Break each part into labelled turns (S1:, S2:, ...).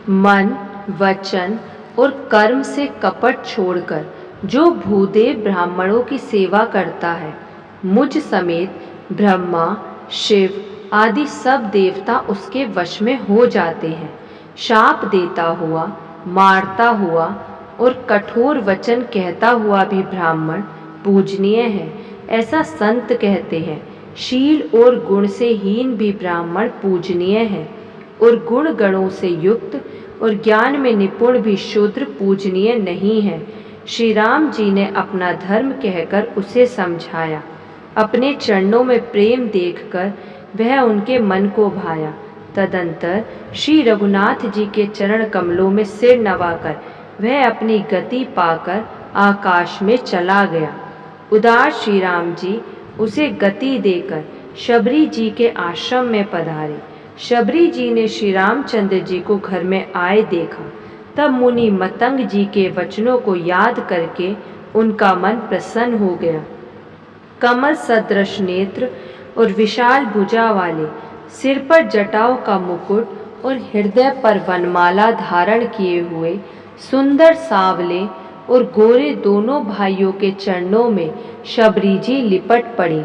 S1: मन, वचन और कर्म से कपट छोड़कर जो भूदेव ब्राह्मणों की सेवा करता है, मुझ समेत ब्रह्मा, शिव आदि सब देवता उसके वश में हो जाते हैं। शाप देता हुआ, मारता हुआ और कठोर वचन कहता हुआ भी ब्राह्मण पूजनीय है, ऐसा संत कहते हैं। शील और गुण से हीन भी ब्राह्मण पूजनीय है, और गुण गणों से युक्त और ज्ञान में निपुण भी शूद्र पूजनीय नहीं है। श्री राम जी ने अपना धर्म कहकर उसे समझाया। अपने चरणों में प्रेम देखकर वह उनके मन को भाया। तदंतर श्री रघुनाथ जी के चरण कमलों में सिर नवाकर वह अपनी गति पाकर आकाश में चला गया। उदार श्री राम जी उसे गति देकर शबरी जी के आश्रम में पधारे। शबरी जी ने श्री रामचंद्र जी को घर में आए देखा। तब मुनि मतंग जी के वचनों को याद करके उनका मन प्रसन्न हो गया। कमल सदृश नेत्र और विशाल भुजा वाले, सिर पर जटाओं का मुकुट और हृदय पर वनमाला धारण किए हुए सुंदर सांवले और गोरे दोनों भाइयों के चरणों में शबरी जी लिपट पड़ी।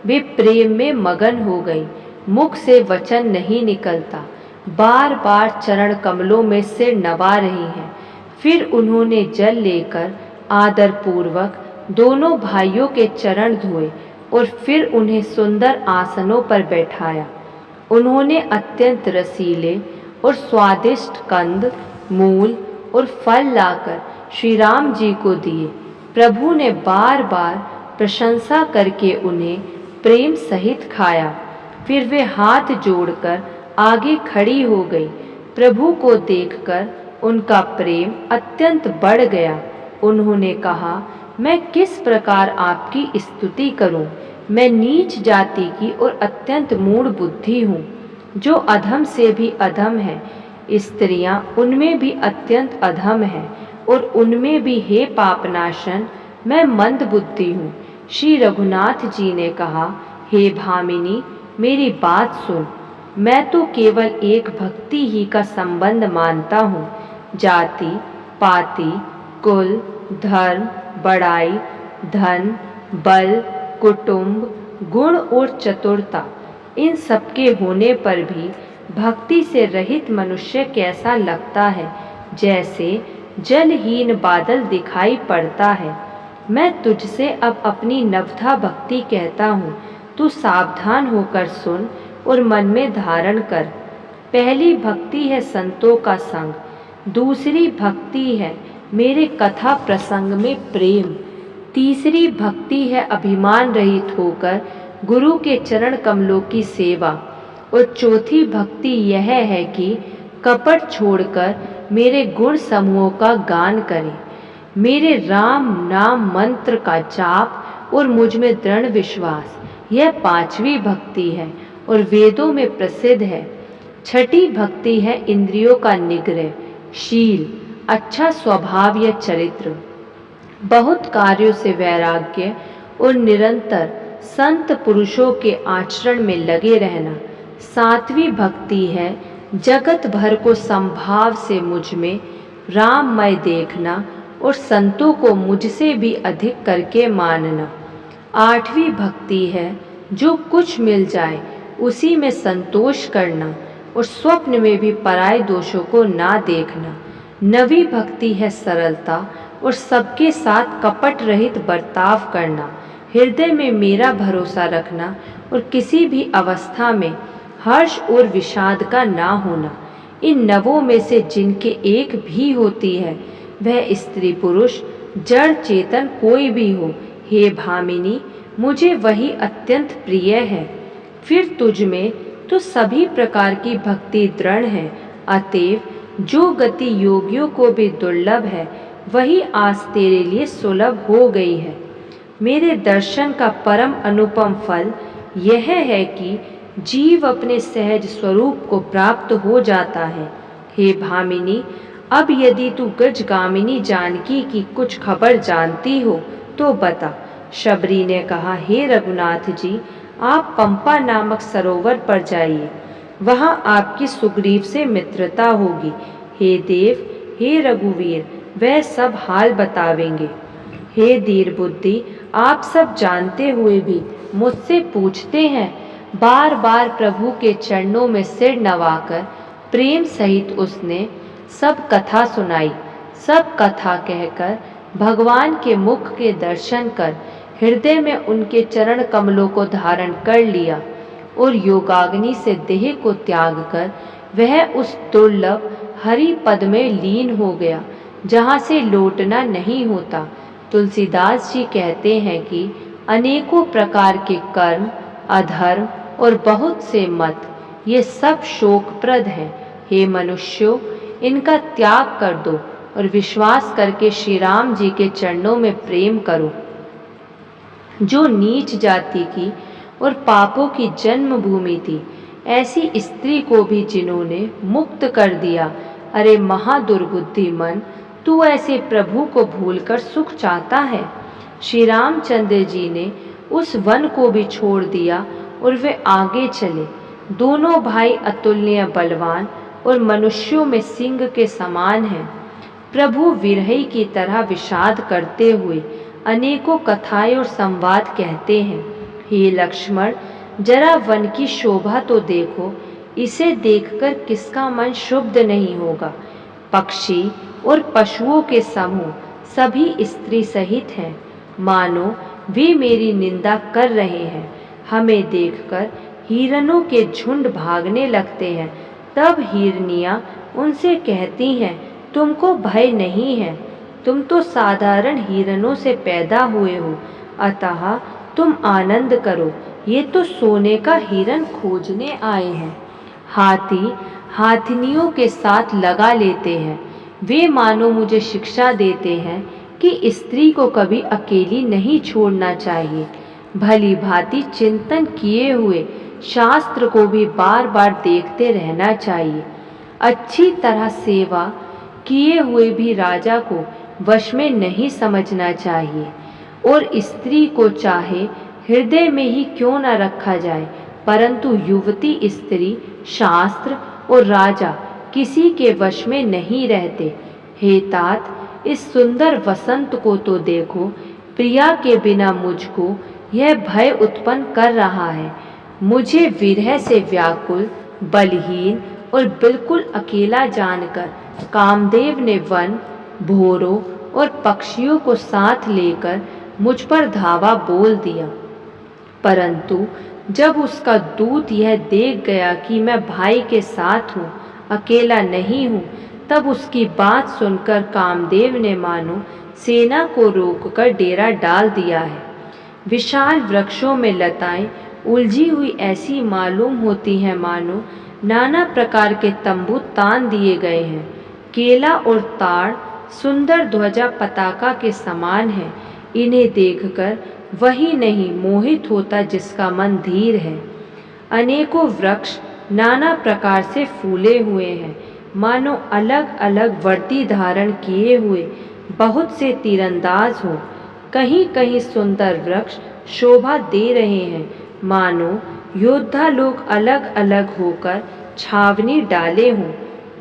S1: वे प्रेम में मगन हो गई। मुख से वचन नहीं निकलता, बार बार चरण कमलों में सिर नवा रही हैं। फिर उन्होंने जल लेकर आदर पूर्वक दोनों भाइयों के चरण धोए और फिर उन्हें सुंदर आसनों पर बैठाया। उन्होंने अत्यंत रसीले और स्वादिष्ट कंद, मूल और फल लाकर श्री राम जी को दिए। प्रभु ने बार बार प्रशंसा करके उन्हें प्रेम सहित खाया। फिर वे हाथ जोड़कर आगे खड़ी हो गई। प्रभु को देखकर उनका प्रेम अत्यंत बढ़ गया। उन्होंने कहा, मैं किस प्रकार आपकी स्तुति करूं? मैं नीच जाति की और अत्यंत मूढ़ बुद्धि हूँ, जो अधम से भी अधम है। स्त्रियां उनमें भी अत्यंत अधम है, और उनमें भी हे पापनाशन मैं मंद बुद्धि हूँ। श्री रघुनाथ जी ने कहा, हे भामिनी, मेरी बात सुन। मैं तो केवल एक भक्ति ही का संबंध मानता हूँ। जाति, पाति, कुल, धर्म, बड़ाई, धन, बल, कुटुंब, गुण और चतुरता, इन सबके होने पर भी भक्ति से रहित मनुष्य कैसा लगता है, जैसे जलहीन बादल दिखाई पड़ता है। मैं तुझसे अब अपनी नवधा भक्ति कहता हूँ, तू सावधान होकर सुन और मन में धारण कर। पहली भक्ति है संतों का संग, दूसरी भक्ति है मेरे कथा प्रसंग में प्रेम, तीसरी भक्ति है अभिमान रहित होकर गुरु के चरण कमलों की सेवा, और चौथी भक्ति यह है कि कपट छोड़कर मेरे गुण समूहों का गान करें। मेरे राम नाम मंत्र का जाप और मुझ में दृढ़ विश्वास, यह पांचवी भक्ति है और वेदों में प्रसिद्ध है। छठी भक्ति है इंद्रियों का निग्रह, शील, अच्छा स्वभाव या चरित्र, बहुत कार्यों से वैराग्य और निरंतर संत पुरुषों के आचरण में लगे रहना। सातवीं भक्ति है जगत भर को संभाव से मुझ में राममय देखना और संतों को मुझसे भी अधिक करके मानना। आठवीं भक्ति है जो कुछ मिल जाए उसी में संतोष करना और स्वप्न में भी पराये दोषों को ना देखना। नवीं भक्ति है सरलता और सबके साथ कपट रहित बर्ताव करना, हृदय में मेरा भरोसा रखना और किसी भी अवस्था में हर्ष और विषाद का ना होना। इन नवों में से जिनके एक भी होती है, वह स्त्री पुरुष जड़ चेतन कोई भी हो, हे भामिनी, मुझे वही अत्यंत प्रिय है। फिर तुझ में तो सभी प्रकार की भक्ति दृढ़ है, अतएव जो गति योगियों को भी दुर्लभ है, वही आज तेरे लिए सुलभ हो गई है। मेरे दर्शन का परम अनुपम फल यह है कि जीव अपने सहज स्वरूप को प्राप्त हो जाता है। हे भामिनी, अब यदि तू गजगामिनी जानकी की कुछ खबर जानती हो तो बता। शबरी ने कहा, हे रघुनाथ जी, आप पंपा नामक सरोवर पर जाइए, वहाँ आपकी सुग्रीव से मित्रता होगी। हे देव, हे रघुवीर, वह सब हाल बतावेंगे। हे धीर बुद्धि, आप सब जानते हुए भी मुझसे पूछते हैं। बार बार प्रभु के चरणों में सिर नवाकर प्रेम सहित उसने सब कथा सुनाई। सब कथा कहकर भगवान के मुख के दर्शन कर हृदय में उनके चरण कमलों को धारण कर लिया और योगाग्नि से देह को त्याग कर वह उस दुर्लभ हरि पद में लीन हो गया जहाँ से लौटना नहीं होता। तुलसीदास जी कहते हैं कि अनेकों प्रकार के कर्म, अधर्म और बहुत से मत, ये सब शोकप्रद हैं। हे मनुष्यों, इनका त्याग कर दो और विश्वास करके श्री राम जी के चरणों में प्रेम करो। जो नीच जाति की और पापों की जन्मभूमि थी, ऐसी स्त्री को भी जिन्होंने मुक्त कर दिया। अरे महादुर्बुद्धि मन, तू ऐसे प्रभु को भूलकर सुख चाहता है। श्री रामचंद्र जी ने उस वन को भी छोड़ दिया और वे आगे चले। दोनों भाई अतुलनीय बलवान और मनुष्यों में सिंह के समान हैं। प्रभु विरही की तरह विषाद करते हुए अनेकों कथाएं और संवाद कहते हैं। हे लक्ष्मण, जरा वन की शोभा तो देखो, इसे देखकर किसका मन शुद्ध नहीं होगा। पक्षी और पशुओं के समूह सभी स्त्री सहित हैं, मानो वे मेरी निंदा कर रहे हैं। हमें देखकर हिरणों के झुंड भागने लगते हैं। तब हिरनियां उनसे कहती हैं, तुमको भय नहीं है, तुम तो साधारण हिरणों से पैदा हुए हो, अतः तुम आनंद करो। ये तो सोने का हिरण खोजने आए हैं। हाथी हाथिनियों के साथ लगा लेते हैं। वे मानो मुझे शिक्षा देते हैं कि स्त्री को कभी अकेली नहीं छोड़ना चाहिए। भली भांति चिंतन किए हुए शास्त्र को भी बार बार देखते रहना चाहिए। अच्छी तरह सेवा किए हुए भी राजा को वश में नहीं समझना चाहिए। और स्त्री को चाहे हृदय में ही क्यों न रखा जाए, परंतु युवती, स्त्री, शास्त्र और राजा किसी के वश में नहीं रहते। हे तात, इस सुंदर वसंत को तो देखो। प्रिया के बिना मुझको यह भय उत्पन्न कर रहा है। मुझे विरह से व्याकुल, बलहीन और बिल्कुल अकेला जानकर कामदेव ने वन, भोरों और पक्षियों को साथ लेकर मुझ पर धावा बोल दिया। परंतु जब उसका दूत यह देख गया कि मैं भाई के साथ हूँ, अकेला नहीं हूँ, तब उसकी बात सुनकर कामदेव ने मानो सेना को रोककर डेरा डाल दिया है। विशाल वृक्षों में लताएं उलझी हुई ऐसी मालूम होती हैं मानो नाना प्रकार के तंबू तान दिए गए हैं। केला और ताड़ सुंदर ध्वजा पताका के समान है। इन्हें देखकर वही नहीं मोहित होता जिसका मन धीर है। अनेकों वृक्ष नाना प्रकार से फूले हुए हैं, मानो अलग अलग वर्दी धारण किए हुए बहुत से तीरंदाज हो। कहीं कहीं सुंदर वृक्ष शोभा दे रहे हैं, मानो योद्धा लोग अलग अलग होकर छावनी डाले हों।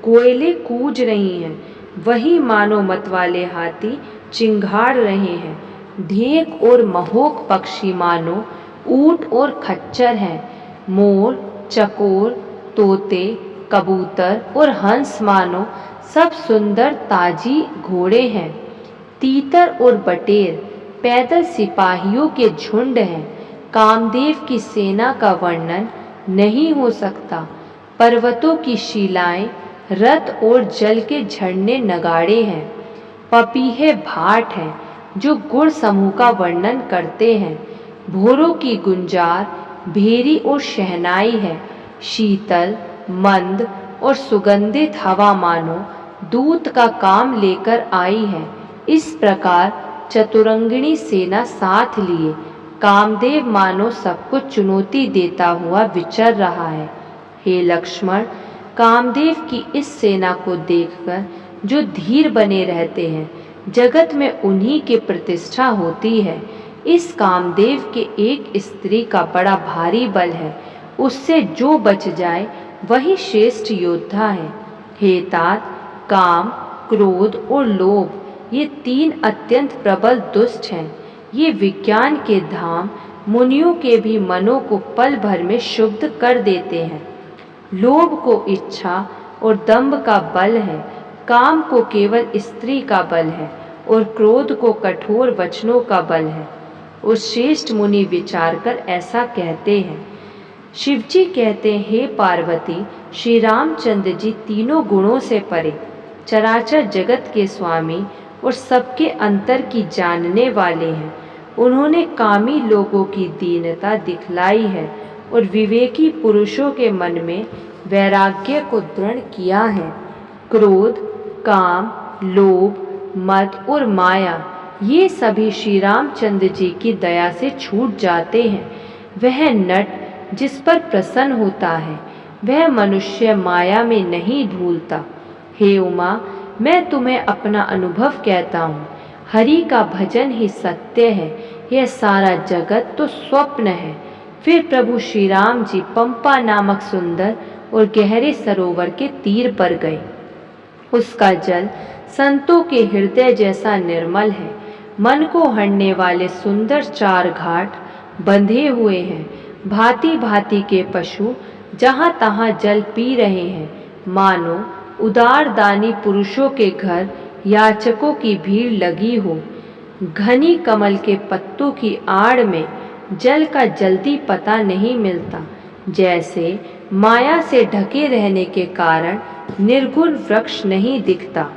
S1: कोयले कूज रही हैं, वही मानो मतवाले हाथी चिंगाड़ रहे हैं। ढेक और महोक पक्षी मानो ऊंट और खच्चर हैं। मोर, चकोर, तोते, कबूतर और हंस मानो सब सुंदर ताजी घोड़े हैं। तीतर और बटेर पैदल सिपाहियों के झुंड हैं। कामदेव की सेना का वर्णन नहीं हो सकता। पर्वतों की शिलाएं, रथ और जल के झरने नगाड़े हैं। पपीहे भाट हैं जो गुण समूह का वर्णन करते हैं। भोरों की गुंजार, भेरी और शहनाई है। शीतल, मंद और सुगंधित हवा मानो दूत का काम लेकर आई है। इस प्रकार चतुरंगिणी सेना साथ लिए कामदेव मानो सबको चुनौती देता हुआ विचर रहा है। हे लक्ष्मण, कामदेव की इस सेना को देखकर जो धीर बने रहते हैं, जगत में उन्हीं की प्रतिष्ठा होती है। इस कामदेव के एक स्त्री का बड़ा भारी बल है, उससे जो बच जाए वही श्रेष्ठ योद्धा है। हे तात, काम, क्रोध और लोभ ये 3 अत्यंत प्रबल दुष्ट हैं। ये विज्ञान के धाम मुनियों के भी मनों को पल भर में शुद्ध कर देते हैं। लोभ को इच्छा और दंभ का बल है, काम को केवल स्त्री का बल है और क्रोध को कठोर वचनों का बल है। उस श्रेष्ठ मुनि विचार कर ऐसा कहते हैं। शिवजी कहते हैं, हे पार्वती, श्री रामचंद्र जी तीनों गुणों से परे, चराचर जगत के स्वामी और सबके अंतर की जानने वाले हैं। उन्होंने कामी लोगों की दीनता दिखलाई है और विवेकी पुरुषों के मन में वैराग्य को दृढ़ किया है। क्रोध, काम, लोभ, मद और माया ये सभी श्री रामचंद्र जी की दया से छूट जाते हैं। वह नट जिस पर प्रसन्न होता है वह मनुष्य माया में नहीं भूलता। हे उमा, मैं तुम्हें अपना अनुभव कहता हूँ। हरि का भजन ही सत्य है, यह सारा जगत तो स्वप्न है। फिर प्रभु श्री राम जी पंपा नामक सुंदर और गहरे सरोवर के तीर पर गए। उसका जल संतों के हृदय जैसा निर्मल है। मन को हरने वाले सुंदर 4 घाट बंधे हुए हैं। भांति भांति के पशु जहाँ तहाँ जल पी रहे हैं। मानो उदार दानी पुरुषों के घर याचकों की भीड़ लगी हो। घनी कमल के पत्तों की आड़ में जल का जल्दी पता नहीं मिलता। जैसे माया से ढके रहने के कारण निर्गुण वृक्ष नहीं दिखता।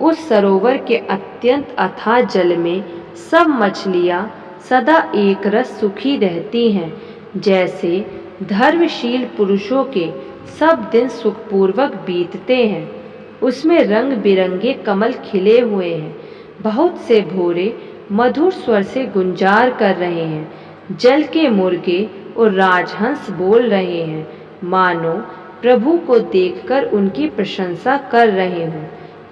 S1: उस सरोवर के अत्यंत अथाह जल में सब मछलियाँ सदा एक रस सुखी रहती हैं। जैसे धर्मशील पुरुषों के सब दिन सुखपूर्वक बीतते हैं। उसमें रंग बिरंगे कमल खिले हुए हैं। बहुत से भोरे मधुर स्वर से गुंजार कर रहे हैं। जल के मुर्गे और राजहंस बोल रहे हैं, मानो प्रभु को देखकर उनकी प्रशंसा कर रहे हों।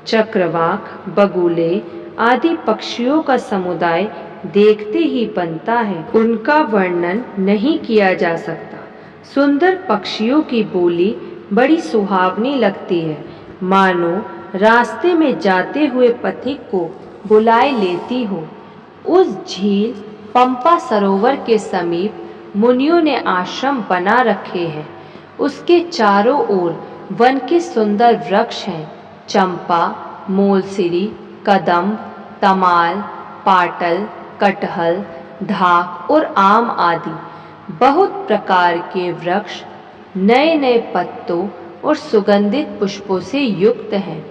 S1: चक्रवाक, बगुले आदि पक्षियों का समुदाय देखते ही बनता है, उनका वर्णन नहीं किया जा सकता। सुंदर पक्षियों की बोली बड़ी सुहावनी लगती है, मानो रास्ते में जाते हुए पथिक को बुलाए लेती हो। उस झील पंपा सरोवर के समीप मुनियों ने आश्रम बना रखे हैं। उसके चारों ओर वन के सुंदर वृक्ष हैं, चंपा, मोलसिरी, कदम्ब, तमाल, पाटल, कटहल, धाक और आम आदि बहुत प्रकार के वृक्ष नए नए पत्तों और सुगंधित पुष्पों से युक्त हैं।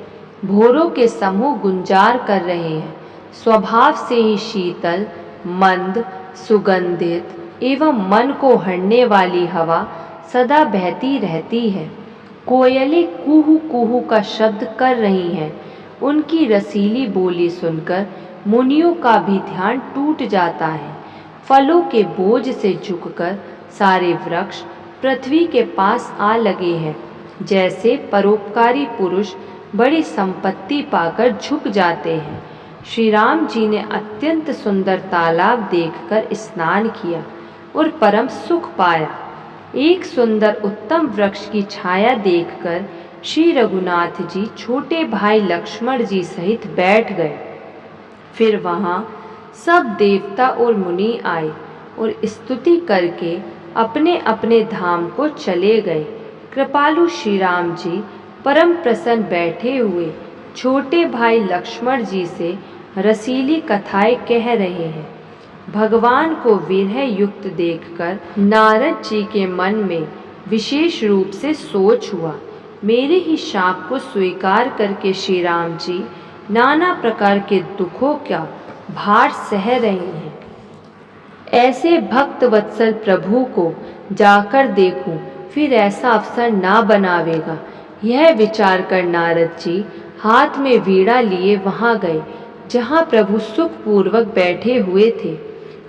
S1: भोरों के समूह गुंजार कर रहे हैं। स्वभाव से ही शीतल, मंद, सुगंधित एवं मन को हरने वाली हवा सदा बहती रहती है। कोयलें कुहू कुहू का शब्द कर रही हैं। उनकी रसीली बोली सुनकर मुनियों का भी ध्यान टूट जाता है। फलों के बोझ से झुककर सारे वृक्ष पृथ्वी के पास आ लगे हैं। जैसे परोपकारी पुरुष बड़ी संपत्ति पाकर झुक जाते हैं। श्री राम जी ने अत्यंत सुंदर तालाब देखकर स्नान किया और परम सुख पाया। एक सुंदर उत्तम वृक्ष की छाया देखकर श्री रघुनाथ जी छोटे भाई लक्ष्मण जी सहित बैठ गए। फिर वहाँ सब देवता और मुनि आए और स्तुति करके अपने अपने धाम को चले गए। कृपालु श्री राम जी परम प्रसन्न बैठे हुए छोटे भाई लक्ष्मण जी से रसीली कथाएं कह रहे हैं। भगवान को विरह युक्त देखकर नारद जी के मन में विशेष रूप से सोच हुआ। मेरे ही शाप को स्वीकार करके श्री राम जी नाना प्रकार के दुखों का भार सह रहे हैं। ऐसे भक्त वत्सल प्रभु को जाकर देखूं, फिर ऐसा अवसर ना बनावेगा। यह विचार कर नारद जी हाथ में वीणा लिए वहां गए जहां प्रभु सुखपूर्वक बैठे हुए थे।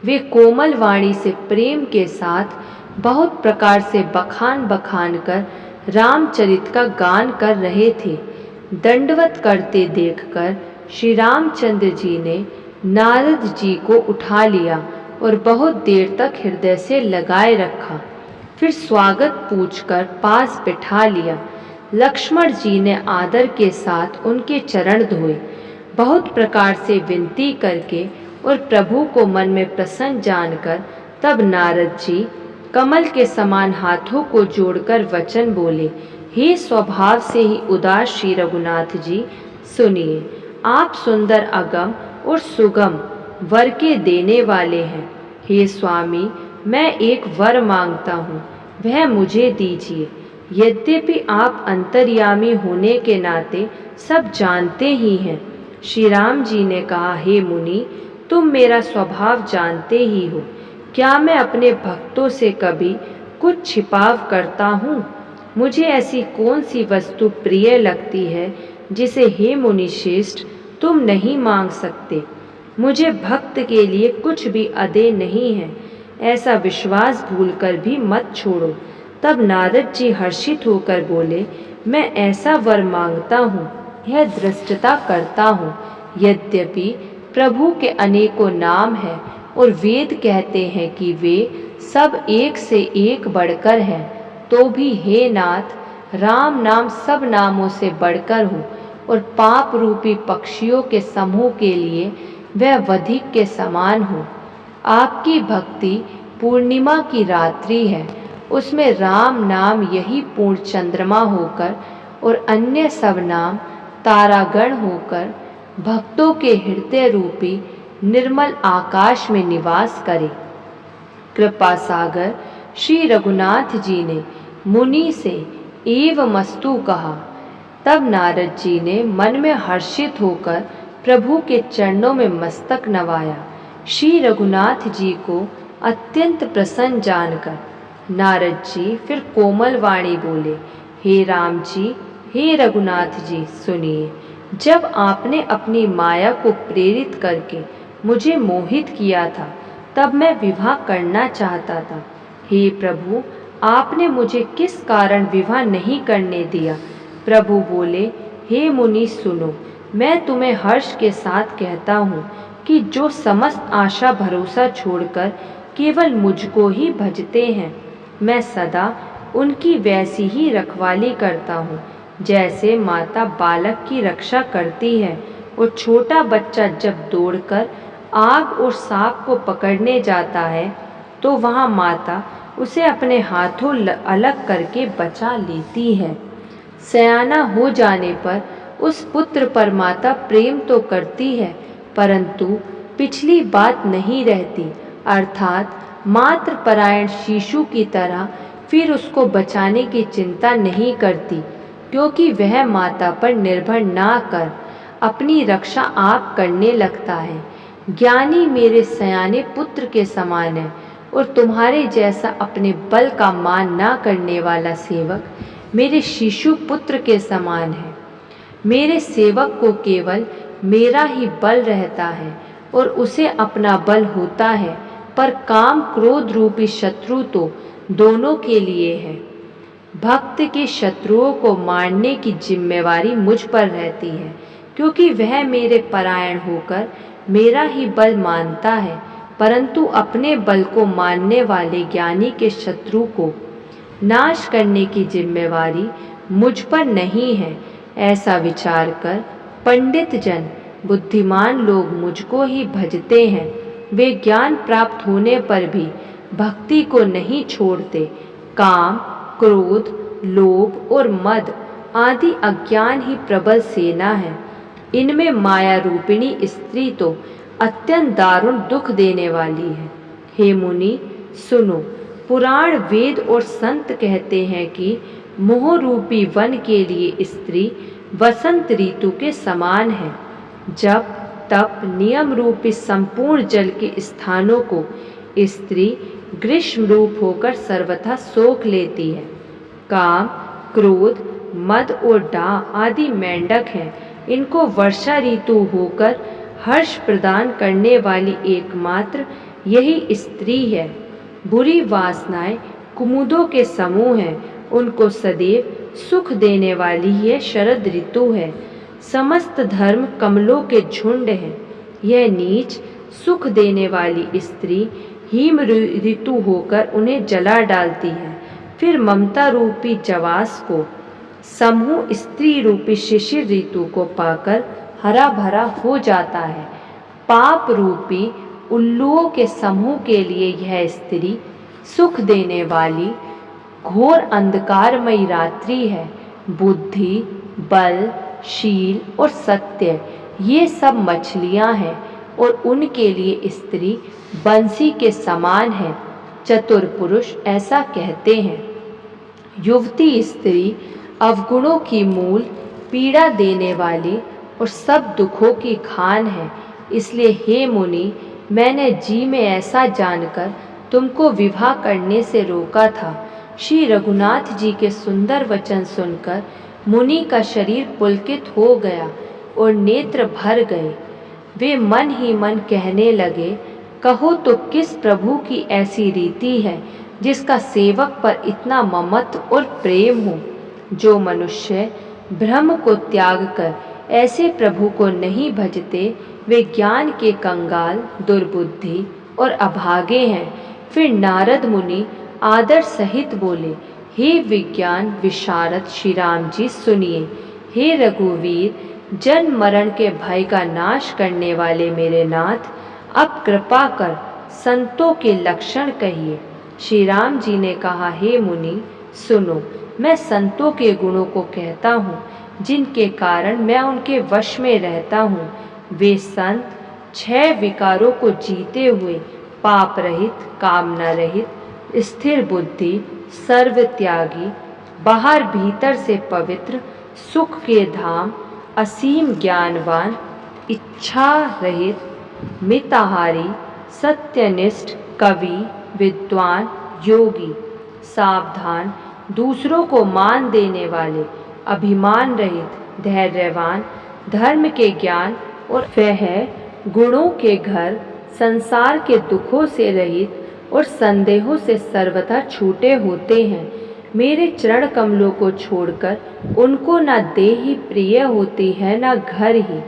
S1: वे कोमल वाणी से प्रेम के साथ बहुत प्रकार से बखान बखान कर रामचरित का गान कर रहे थे। दंडवत करते देखकर श्री रामचंद्र जी ने नारद जी को उठा लिया और बहुत देर तक हृदय से लगाए रखा। फिर स्वागत पूछकर पास बिठा लिया। लक्ष्मण जी ने आदर के साथ उनके चरण धोए। बहुत प्रकार से विनती करके और प्रभु को मन में प्रसन्न जानकर तब नारद जी कमल के समान हाथों को जोड़कर वचन बोले, हे स्वभाव से ही उदार श्री रघुनाथ जी, सुनिए। आप सुंदर अगम और सुगम वर के देने वाले हैं। हे स्वामी, मैं एक वर मांगता हूँ, वह मुझे दीजिए। यद्यपि आप अंतर्यामी होने के नाते सब जानते ही हैं। श्री राम जी ने कहा, हे मुनि, तुम मेरा स्वभाव जानते ही हो। क्या मैं अपने भक्तों से कभी कुछ छिपाव करता हूँ? मुझे ऐसी कौन सी वस्तु प्रिय लगती है जिसे हे मुनि श्रेष्ठ तुम नहीं मांग सकते। मुझे भक्त के लिए कुछ भी अदे नहीं है, ऐसा विश्वास भूलकर भी मत छोड़ो। तब नारद जी हर्षित होकर बोले, मैं ऐसा वर मांगता हूँ, यह दृष्टता करता हूँ। यद्यपि प्रभु के अनेकों नाम हैं और वेद कहते हैं कि वे सब एक से एक बढ़कर हैं, तो भी हे नाथ, राम नाम सब नामों से बढ़कर हो और पाप रूपी पक्षियों के समूह के लिए वह वधिक के समान हो। आपकी भक्ति पूर्णिमा की रात्रि है, उसमें राम नाम यही पूर्ण चंद्रमा होकर और अन्य सब नाम तारागण होकर भक्तों के हृदय रूपी निर्मल आकाश में निवास करे। कृपा सागर श्री रघुनाथ जी ने मुनि से एवमस्तु कहा। तब नारद जी ने मन में हर्षित होकर प्रभु के चरणों में मस्तक नवाया। श्री रघुनाथ जी को अत्यंत प्रसन्न जानकर नारद जी फिर कोमल वाणी बोले, हे राम जी, हे रघुनाथ जी, सुनिए। जब आपने अपनी माया को प्रेरित करके मुझे मोहित किया था, तब मैं विवाह करना चाहता था। हे प्रभु, आपने मुझे किस कारण विवाह नहीं करने दिया? प्रभु बोले, हे मुनि सुनो, मैं तुम्हें हर्ष के साथ कहता हूँ कि जो समस्त आशा भरोसा छोड़कर केवल मुझको ही भजते हैं, मैं सदा उनकी वैसी ही रखवाली करता हूँ जैसे माता बालक की रक्षा करती है। और छोटा बच्चा जब दौड़कर आग और सांप को पकड़ने जाता है तो वहाँ माता उसे अपने हाथों अलग करके बचा लेती है। सयाना हो जाने पर उस पुत्र पर माता प्रेम तो करती है, परंतु पिछली बात नहीं रहती, अर्थात मात्र परायण शिशु की तरह फिर उसको बचाने की चिंता नहीं करती, क्योंकि वह माता पर निर्भर ना कर अपनी रक्षा आप करने लगता है। ज्ञानी मेरे सयाने पुत्र के समान है और तुम्हारे जैसा अपने बल का मान ना करने वाला सेवक मेरे शिशु पुत्र के समान है। मेरे सेवक को केवल मेरा ही बल रहता है और उसे अपना बल होता है, पर काम क्रोध रूपी शत्रु तो दोनों के लिए है। भक्त के शत्रुओं को मारने की जिम्मेवारी मुझ पर रहती है, क्योंकि वह मेरे परायण होकर मेरा ही बल मानता है, परंतु अपने बल को मानने वाले ज्ञानी के शत्रु को नाश करने की जिम्मेवारी मुझ पर नहीं है। ऐसा विचार कर पंडित जन, बुद्धिमान लोग मुझको ही भजते हैं। वे ज्ञान प्राप्त होने पर भी भक्ति को नहीं छोड़ते। काम, क्रोध, लोभ और मद आदि अज्ञान ही प्रबल सेना है। इनमें माया रूपिणी स्त्री तो अत्यंत दारुण दुख देने वाली है। हे मुनि सुनो, पुराण, वेद और संत कहते हैं कि मोह रूपी वन के लिए स्त्री वसंत ऋतु के समान है। जब तप नियम रूपी संपूर्ण जल के स्थानों को स्त्री ग्रीष्म रूप होकर सर्वथा सोख लेती है। काम, क्रोध, मद और डाह आदि मेंढक हैं। इनको वर्षा ऋतु होकर हर्ष प्रदान करने वाली एकमात्र यही स्त्री है। बुरी वासनाएं कुमुदों के समूह हैं, उनको सदैव सुख देने वाली यह शरद ऋतु है। समस्त धर्म कमलों के झुंड हैं। यह नीच सुख देने वाली स्त्री हिम ऋतु होकर उन्हें जला डालती है, फिर ममता रूपी जवास को समूह स्त्री रूपी शिशिर ऋतु को पाकर हरा भरा हो जाता है। पाप रूपी उल्लुओं के समूह के लिए यह स्त्री सुख देने वाली घोर अंधकारमयी रात्रि है। बुद्धि, बल, शील और सत्य ये सब मछलियां हैं और उनके लिए स्त्री बंसी के समान है। चतुर पुरुष ऐसा कहते हैं। युवती स्त्री अवगुणों की मूल, पीड़ा देने वाली और सब दुखों की खान है। इसलिए हे मुनि, मैंने जी में ऐसा जानकर तुमको विवाह करने से रोका था। श्री रघुनाथ जी के सुंदर वचन सुनकर मुनि का शरीर पुलकित हो गया और नेत्र भर गए। वे मन ही मन कहने लगे, कहो तो किस प्रभु की ऐसी रीति है जिसका सेवक पर इतना ममत्व और प्रेम हो। जो मनुष्य ब्रह्म को त्याग कर ऐसे प्रभु को नहीं भजते वे ज्ञान के कंगाल, दुर्बुद्धि और अभागे हैं। फिर नारद मुनि आदर सहित बोले, हे विज्ञान विशारद श्री राम जी सुनिए। हे रघुवीर, जन्म मरण के भय का नाश करने वाले मेरे नाथ, अब कृपा कर संतों के लक्षण कहिए। श्री राम जी ने कहा, हे मुनि सुनो, मैं संतों के गुणों को कहता हूँ जिनके कारण मैं उनके वश में रहता हूँ। वे संत 6 विकारों को जीते हुए पाप रहित, कामना रहित, स्थिर बुद्धि, सर्व त्यागी, बाहर भीतर से पवित्र, सुख के धाम, असीम ज्ञानवान, इच्छा रहित, मिताहारी, सत्यनिष्ठ, कवि, विद्वान, योगी, सावधान, दूसरों को मान देने वाले, अभिमान रहित, धैर्यवान, धर्म के ज्ञान और वह गुणों के घर, संसार के दुखों से रहित और संदेहों से सर्वथा छूटे होते हैं। मेरे चरण कमलों को छोड़कर उनको न देह ही प्रिय होती है न घर ही।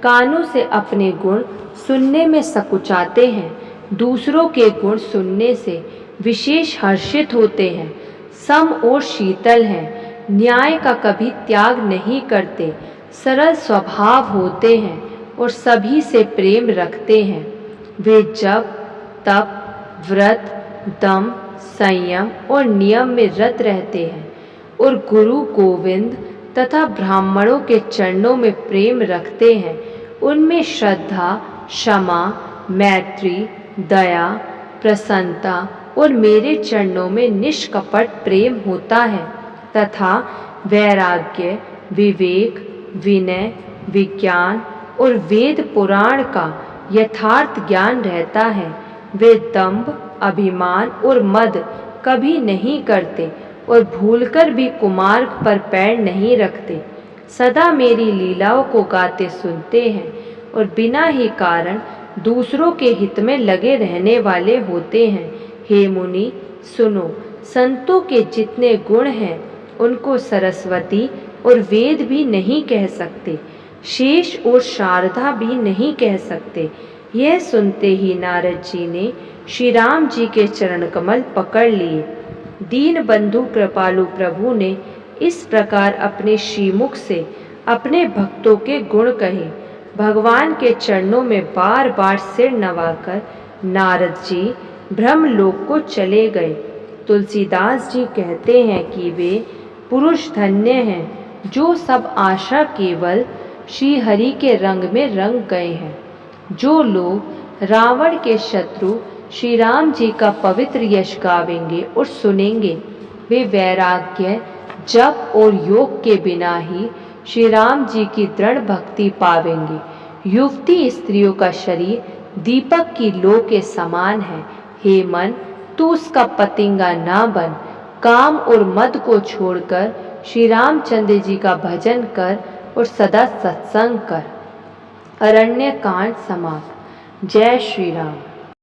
S1: कानों से अपने गुण सुनने में सकुचाते हैं, दूसरों के गुण सुनने से विशेष हर्षित होते हैं। सम और शीतल हैं, न्याय का कभी त्याग नहीं करते, सरल स्वभाव होते हैं और सभी से प्रेम रखते हैं। वे जप, तप, व्रत, दम, संयम और नियम में रत रहते हैं और गुरु गोविंद तथा ब्राह्मणों के चरणों में प्रेम रखते हैं। उनमें श्रद्धा, क्षमा, मैत्री, दया, प्रसन्नता और मेरे चरणों में निष्कपट प्रेम होता है तथा वैराग्य, विवेक, विनय, विज्ञान और वेद पुराण का यथार्थ ज्ञान रहता है। वे दंभ, अभिमान और मद कभी नहीं करते और भूलकर भी कुमार्ग पर पैर नहीं रखते। सदा मेरी लीलाओं को गाते सुनते हैं और बिना ही कारण दूसरों के हित में लगे रहने वाले होते हैं। हे मुनि सुनो, संतों के जितने गुण हैं उनको सरस्वती और वेद भी नहीं कह सकते, शेष और शारदा भी नहीं कह सकते। यह सुनते ही नारद जी ने श्री राम जी के चरण कमल पकड़ लिए। दीन बंधु कृपालु प्रभु ने इस प्रकार अपने श्रीमुख से अपने भक्तों के गुण कहे। भगवान के चरणों में बार बार सिर नवाकर नारद जी ब्रह्मलोक को चले गए। तुलसीदास जी कहते हैं कि वे पुरुष धन्य हैं जो सब आशा केवल श्री हरि के रंग में रंग गए हैं। जो लोग रावण के शत्रु श्री राम जी का पवित्र यश गावेंगे और सुनेंगे, वे वैराग्य, जप और योग के बिना ही श्री राम जी की दृढ़ भक्ति पावेंगे। युवती स्त्रियों का शरीर दीपक की लौ के समान है। हे मन, तू उसका पतिंगा ना बन। काम और मद को छोड़कर श्री रामचंद्र जी का भजन कर और सदा सत्संग कर। अरण्य कांड समाप्त। जय श्री राम।